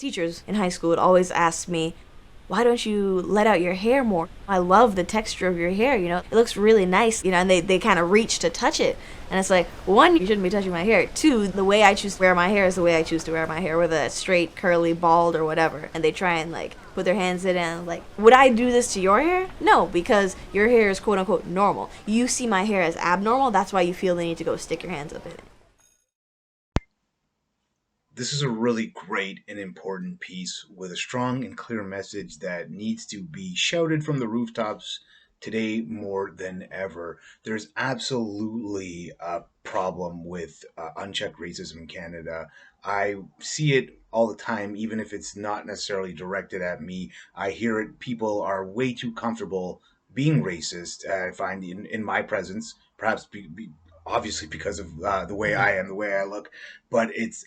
Teachers in high school would always ask me, why don't you let out your hair more? I love the texture of your hair, it looks really nice, and they kind of reach to touch it. And it's like, one, you shouldn't be touching my hair. Two, the way I choose to wear my hair is the way I choose to wear my hair, whether it's straight, curly, bald, or whatever. And they try and put their hands in it and would I do this to your hair? No, because your hair is quote unquote normal. You see my hair as abnormal, that's why you feel the need to go stick your hands up in it. This is a really great and important piece with a strong and clear message that needs to be shouted from the rooftops today more than ever. There's absolutely a problem with unchecked racism in Canada. I see it all the time, even if it's not necessarily directed at me. I hear it. People are way too comfortable being racist, I find, in my presence, perhaps obviously because of the way I am, the way I look, but it's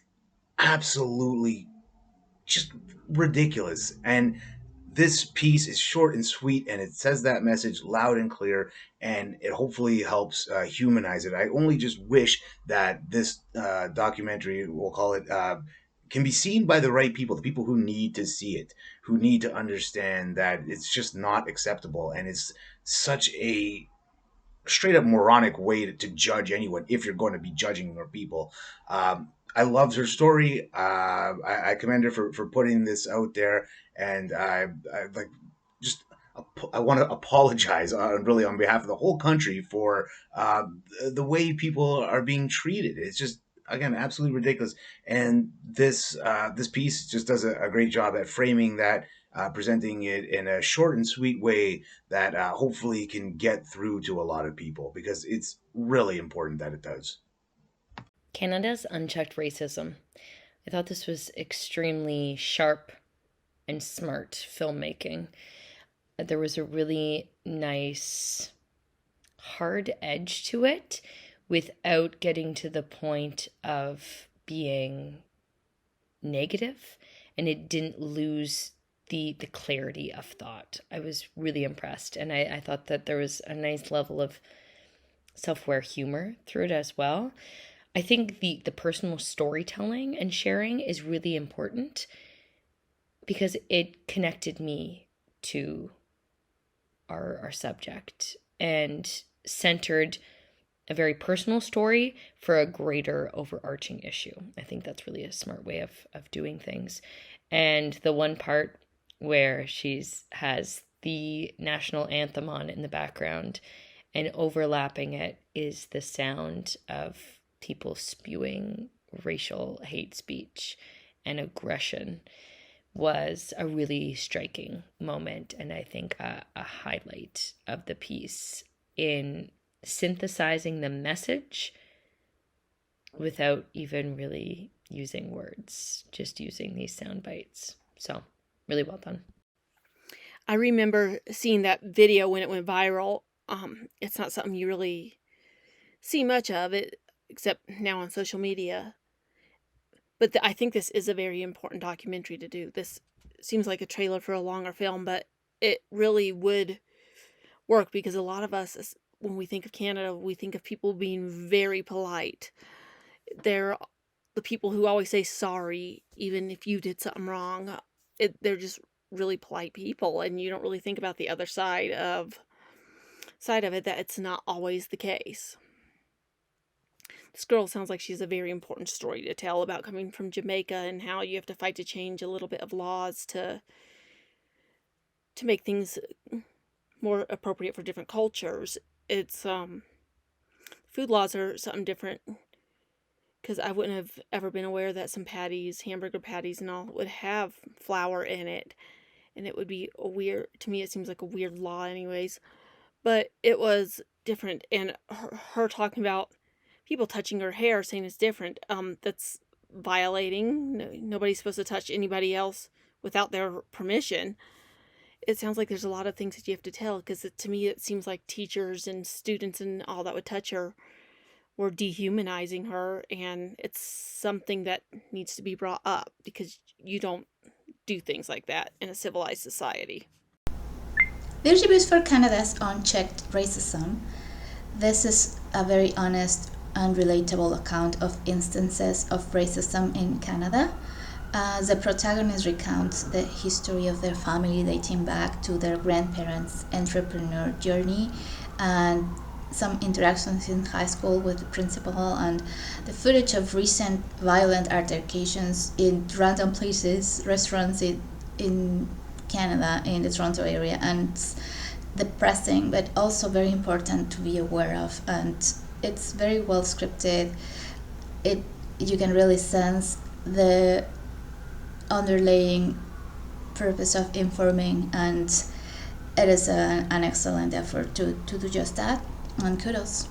absolutely just ridiculous. And this piece is short and sweet, and it says that message loud and clear, and it hopefully helps humanize it. I only just wish that this documentary, we'll call it, can be seen by the right people, the people who need to see it, who need to understand that it's just not acceptable, and it's such a straight up moronic way to judge anyone if you're going to be judging your people. I loved her story. I commend her for putting this out there, and I like just I want to apologize really on behalf of the whole country for the way people are being treated. It's just again absolutely ridiculous, and this piece just does a great job at framing that, presenting it in a short and sweet way that hopefully can get through to a lot of people because it's really important that it does. Canada's unchecked racism. I thought this was extremely sharp and smart filmmaking. There was a really nice hard edge to it without getting to the point of being negative, and it didn't lose the clarity of thought. I was really impressed, and I thought that there was a nice level of self-aware humor through it as well. I think the personal storytelling and sharing is really important because it connected me to our subject and centered a very personal story for a greater overarching issue. I think that's really a smart way of doing things. And the one part where has the national anthem on in the background, and overlapping it is the sound of people spewing racial hate speech and aggression, was a really striking moment, and I think a highlight of the piece in synthesizing the message without even really using words, just using these sound bites. So, really well done. I remember seeing that video when it went viral. It's not something you really see much of it, except now on social media. But I think this is a very important documentary to do. This seems like a trailer for a longer film, but it really would work because a lot of us, when we think of Canada, we think of people being very polite. They're the people who always say sorry, even if you did something wrong. They're just really polite people, and you don't really think about the other side of it, that it's not always the case. This girl sounds like she's a very important story to tell about coming from Jamaica and how you have to fight to change a little bit of laws to make things more appropriate for different cultures. It's food laws are something different, because I wouldn't have ever been aware that some patties, hamburger patties and all, would have flour in it, and it would be a weird, to me it seems like a weird law anyways, but it was different. And her talking about people touching her hair, saying it's different, that's violating. Nobody's supposed to touch anybody else without their permission. It sounds like there's a lot of things that you have to tell, because to me it seems like teachers and students and all that would touch her were dehumanizing her, and it's something that needs to be brought up because you don't do things like that in a civilized society. The reviews for Canada's Unchecked Racism. This is a very honest and relatable account of instances of racism in Canada. The protagonist recounts the history of their family dating back to their grandparents' entrepreneur journey and some interactions in high school with the principal and the footage of recent violent altercations in random places, restaurants in Canada, in the Toronto area. And it's depressing, but also very important to be aware of. And it's very well scripted. You can really sense the underlying purpose of informing, and it is an excellent effort to do just that, and kudos.